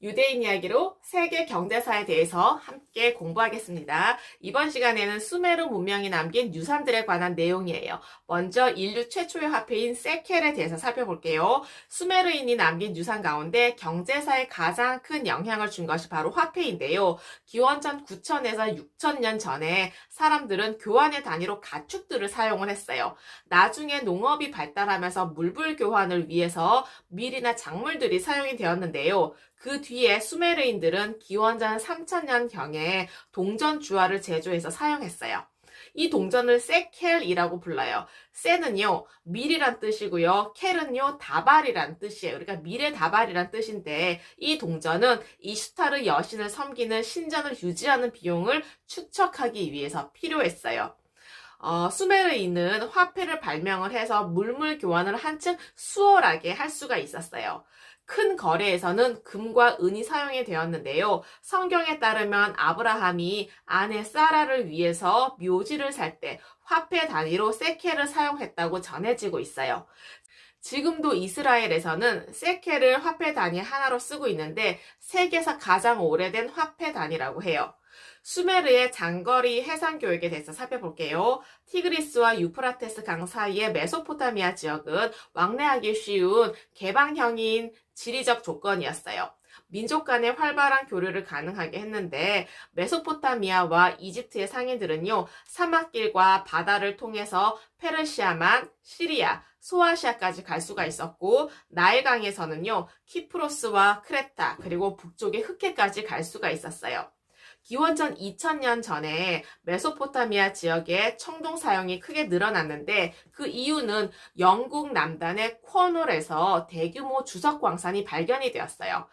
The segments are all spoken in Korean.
유대인 이야기로 세계 경제사에 대해서 함께 공부하겠습니다. 이번 시간에는 수메르 문명이 남긴 유산들에 관한 내용이에요. 먼저 인류 최초의 화폐인 세켈에 대해서 살펴볼게요. 수메르인이 남긴 유산 가운데 경제사에 가장 큰 영향을 준 것이 바로 화폐인데요. 기원전 9000에서 6000년 전에 사람들은 교환의 단위로 가축들을 사용을 했어요. 나중에 농업이 발달하면서 물불 교환을 위해서 밀이나 작물들이 사용이 되었는데요. 그 뒤에 수메르인들은 기원전 3000년경에 동전 주화를 제조해서 사용했어요. 이 동전을 세켈이라고 불러요. 세는요, 밀이란 뜻이고요. 켈은요, 다발이란 뜻이에요. 그러니까 밀의 다발이란 뜻인데 이 동전은 이슈타르 여신을 섬기는 신전을 유지하는 비용을 축적하기 위해서 필요했어요. 수메르인은 화폐를 발명을 해서 물물 교환을 한층 수월하게 할 수가 있었어요. 큰 거래에서는 금과 은이 사용이 되었는데요. 성경에 따르면 아브라함이 아내 사라를 위해서 묘지를 살 때 화폐 단위로 세켈을 사용했다고 전해지고 있어요. 지금도 이스라엘에서는 세켈을 화폐 단위 하나로 쓰고 있는데 세계에서 가장 오래된 화폐 단위라고 해요. 수메르의 장거리 해상 교역에 대해서 살펴볼게요. 티그리스와 유프라테스 강 사이의 메소포타미아 지역은 왕래하기 쉬운 개방형인 지리적 조건이었어요. 민족 간의 활발한 교류를 가능하게 했는데 메소포타미아와 이집트의 상인들은요, 사막길과 바다를 통해서 페르시아만, 시리아, 소아시아까지 갈 수가 있었고 나일강에서는요, 키프로스와 크레타 그리고 북쪽의 흑해까지 갈 수가 있었어요. 기원전 2000년 전에 메소포타미아 지역의 청동 사용이 크게 늘어났는데 그 이유는 영국 남단의 코널에서 대규모 주석 광산이 발견이 되었어요.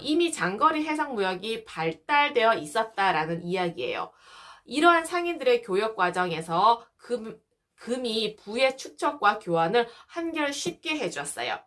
이미 장거리 해상 무역이 발달되어 있었다라는 이야기예요. 이러한 상인들의 교역 과정에서 금이 부의 축적과 교환을 한결 쉽게 해줬어요.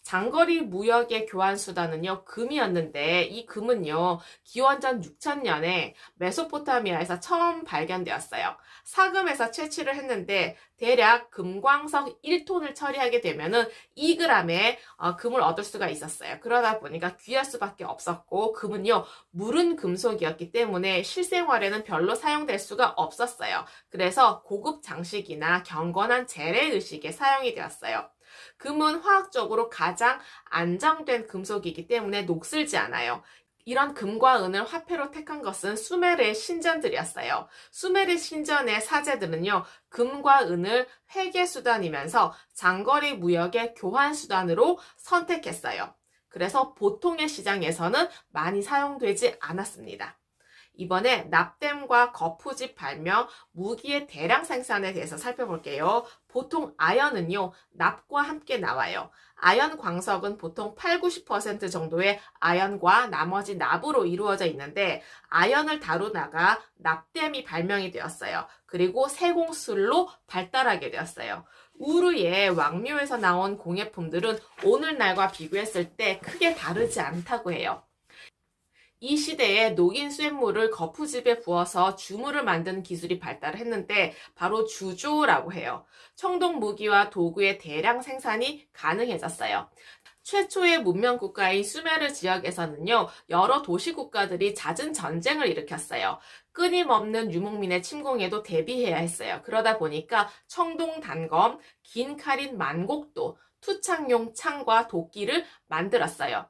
장거리 무역의 교환 수단은요, 금이었는데 이 금은요, 기원전 6000년에 메소포타미아에서 처음 발견되었어요. 사금에서 채취를 했는데 대략 금광석 1톤을 처리하게 되면은 2g의 금을 얻을 수가 있었어요. 그러다 보니까 귀할 수밖에 없었고 금은요, 무른 금속이었기 때문에 실생활에는 별로 사용될 수가 없었어요. 그래서 고급 장식이나 경건한 재래의식에 사용이 되었어요. 금은 화학적으로 가장 안정된 금속이기 때문에 녹슬지 않아요. 이런 금과 은을 화폐로 택한 것은 수메르의 신전들이었어요. 수메르 신전의 사제들은요, 금과 은을 회계 수단이면서 장거리 무역의 교환 수단으로 선택했어요. 그래서 보통의 시장에서는 많이 사용되지 않았습니다. 이번에 납땜과 거푸집 발명, 무기의 대량 생산에 대해서 살펴볼게요. 보통 아연은요, 납과 함께 나와요. 아연 광석은 보통 8, 90% 정도의 아연과 나머지 납으로 이루어져 있는데 아연을 다루다가 납땜이 발명이 되었어요. 그리고 세공술로 발달하게 되었어요. 우르의 왕묘에서 나온 공예품들은 오늘날과 비교했을 때 크게 다르지 않다고 해요. 이 시대에 녹인 쇳물을 거푸집에 부어서 주물을 만드는 기술이 발달했는데 바로 주조라고 해요. 청동 무기와 도구의 대량 생산이 가능해졌어요. 최초의 문명 국가인 수메르 지역에서는요, 여러 도시 국가들이 잦은 전쟁을 일으켰어요. 끊임없는 유목민의 침공에도 대비해야 했어요. 그러다 보니까 청동 단검, 긴 칼인 만곡도, 투창용 창과 도끼를 만들었어요.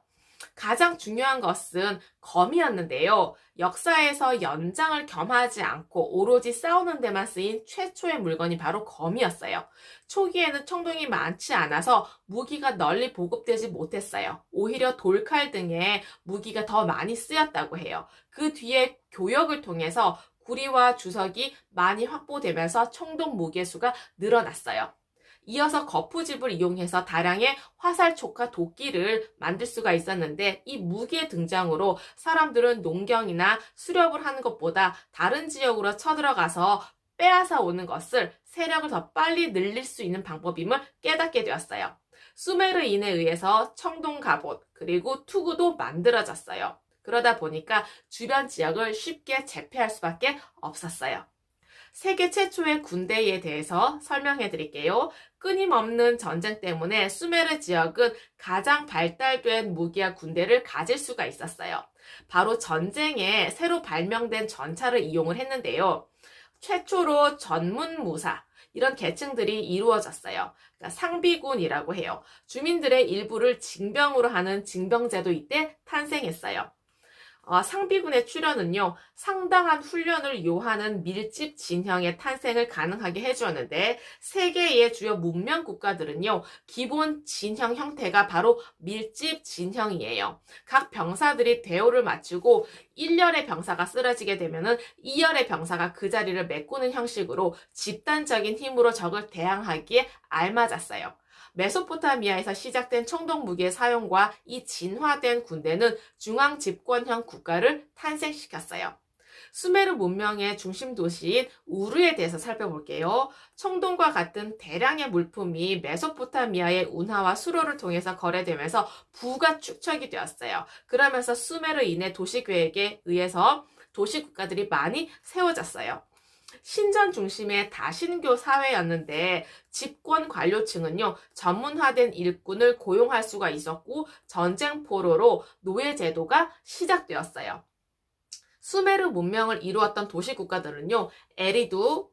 가장 중요한 것은 검이었는데요. 역사에서 연장을 겸하지 않고 오로지 싸우는 데만 쓰인 최초의 물건이 바로 검이었어요. 초기에는 청동이 많지 않아서 무기가 널리 보급되지 못했어요. 오히려 돌칼 등의 무기가 더 많이 쓰였다고 해요. 그 뒤에 교역을 통해서 구리와 주석이 많이 확보되면서 청동 무게수가 늘어났어요. 이어서 거푸집을 이용해서 다량의 화살촉과 도끼를 만들 수가 있었는데 이 무기의 등장으로 사람들은 농경이나 수렵을 하는 것보다 다른 지역으로 쳐들어가서 빼앗아 오는 것을 세력을 더 빨리 늘릴 수 있는 방법임을 깨닫게 되었어요. 수메르인에 의해서 청동 갑옷 그리고 투구도 만들어졌어요. 그러다 보니까 주변 지역을 쉽게 제패할 수밖에 없었어요. 세계 최초의 군대에 대해서 설명해 드릴게요. 끊임없는 전쟁 때문에 수메르 지역은 가장 발달된 무기와 군대를 가질 수가 있었어요. 바로 전쟁에 새로 발명된 전차를 이용을 했는데요. 최초로 전문무사, 이런 계층들이 이루어졌어요. 그러니까 상비군이라고 해요. 주민들의 일부를 징병으로 하는 징병제도 이때 탄생했어요. 상비군의 출현은요, 상당한 훈련을 요하는 밀집 진형의 탄생을 가능하게 해주었는데, 세계의 주요 문명 국가들은요, 기본 진형 형태가 바로 밀집 진형이에요. 각 병사들이 대오를 맞추고 1열의 병사가 쓰러지게 되면은 2열의 병사가 그 자리를 메꾸는 형식으로 집단적인 힘으로 적을 대항하기에 알맞았어요. 메소포타미아에서 시작된 청동 무기의 사용과 이 진화된 군대는 중앙 집권형 국가를 탄생시켰어요. 수메르 문명의 중심 도시인 우르에 대해서 살펴볼게요. 청동과 같은 대량의 물품이 메소포타미아의 운하와 수로를 통해서 거래되면서 부가 축적이 되었어요. 그러면서 수메르인의 도시 계획에 의해서 도시 국가들이 많이 세워졌어요. 신전 중심의 다신교 사회였는데 집권 관료층은요, 전문화된 일꾼을 고용할 수가 있었고 전쟁 포로로 노예 제도가 시작되었어요. 수메르 문명을 이루었던 도시 국가들은요, 에리두,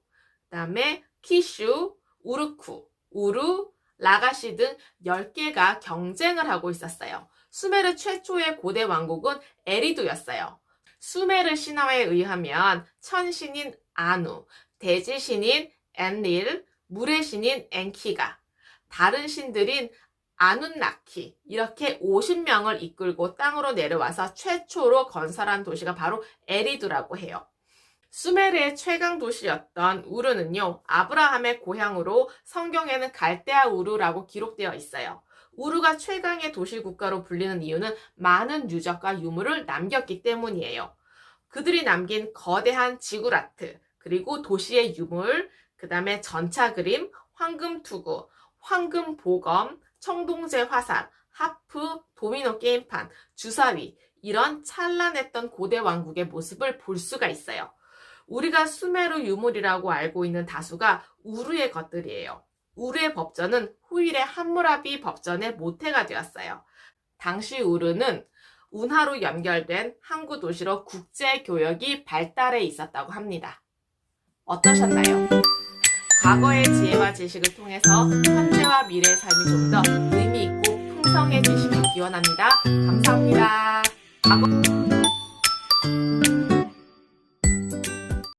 그다음에 키슈, 우르쿠, 우루, 라가시 등 10개가 경쟁을 하고 있었어요. 수메르 최초의 고대 왕국은 에리두였어요. 수메르 신화에 의하면 천신인 아누, 대지신인 엔릴, 물의 신인 엔키가, 다른 신들인 아눈나키, 이렇게 50명을 이끌고 땅으로 내려와서 최초로 건설한 도시가 바로 에리두라고 해요. 수메르의 최강 도시였던 우르는요, 아브라함의 고향으로 성경에는 갈대아 우르라고 기록되어 있어요. 우르가 최강의 도시 국가로 불리는 이유는 많은 유적과 유물을 남겼기 때문이에요. 그들이 남긴 거대한 지구라트, 그리고 도시의 유물, 그 다음에 전차 그림, 황금 투구, 황금 보검, 청동제 화살, 하프, 도미노 게임판, 주사위, 이런 찬란했던 고대 왕국의 모습을 볼 수가 있어요. 우리가 수메르 유물이라고 알고 있는 다수가 우르의 것들이에요. 우르의 법전은 후일의 함무라비 법전의 모태가 되었어요. 당시 우르는 운하로 연결된 항구 도시로 국제 교역이 발달해 있었다고 합니다. 어떠셨나요? 과거의 지혜와 지식을 통해서 현재와 미래의 삶이 좀 더 의미 있고 풍성해지시길 기원합니다. 감사합니다.